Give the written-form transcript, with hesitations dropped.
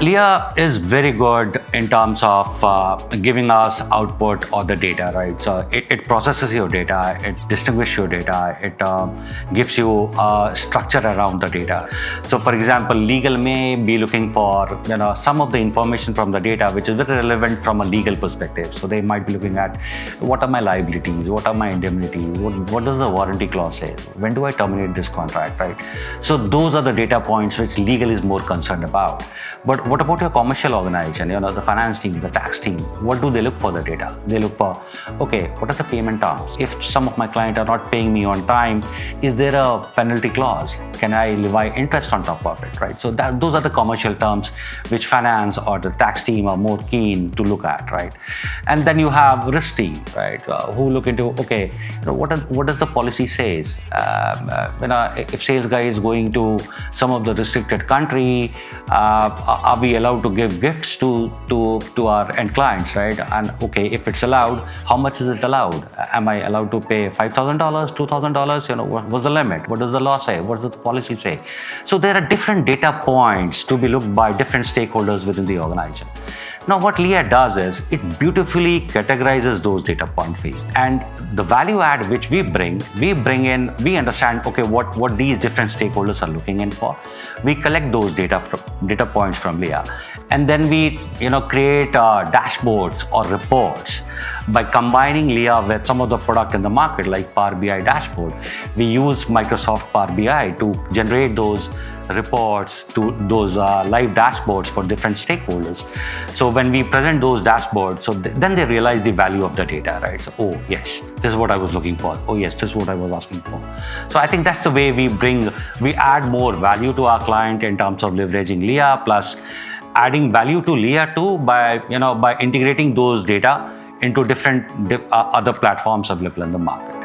Leah is very good in terms of giving us output or the data, right? So it processes your data, it distinguishes your data, it gives you a structure around the data. So, for example, legal may be looking for some of the information from the data which is very relevant from a legal perspective. So they might be looking at what are my liabilities, what are my indemnities, what does the warranty clause say, when do I terminate this contract, right? So those are the data points which legal is more concerned about. But what about your commercial organization, the finance team, the tax team? What do they look for the data? They look for, okay, what are the payment terms? If some of my clients are not paying me on time, is there a penalty clause? Can I levy interest on top of it, right? So those are the commercial terms which finance or the tax team are more keen to look at, right? And then you have risk team, right, who look into, okay, what does the policy says? If sales guy is going to some of the restricted country, are we allowed to give gifts to our end clients, right? And okay, if it's allowed, how much is it allowed? Am I allowed to pay $5,000, $2,000? What's the limit? What does the law say? What does the policy say? So there are different data points to be looked by different stakeholders within the organization. Now, what Leah does is it beautifully categorizes those data points for you. And the value add which we bring in, we understand, okay, what these different stakeholders are looking in for. We collect those data points from Leah. And then we, create dashboards or reports by combining Leah with some of the product in the market like Power BI dashboard. We use Microsoft Power BI to generate those reports to those live dashboards for different stakeholders. So when we present those dashboards, so then they realize the value of the data, right? So, oh yes, this is what I was looking for. Oh yes, this is what I was asking for. So I think that's the way we add more value to our client in terms of leveraging Leah, plus adding value to Leah too by integrating those data into different other platforms available in the market.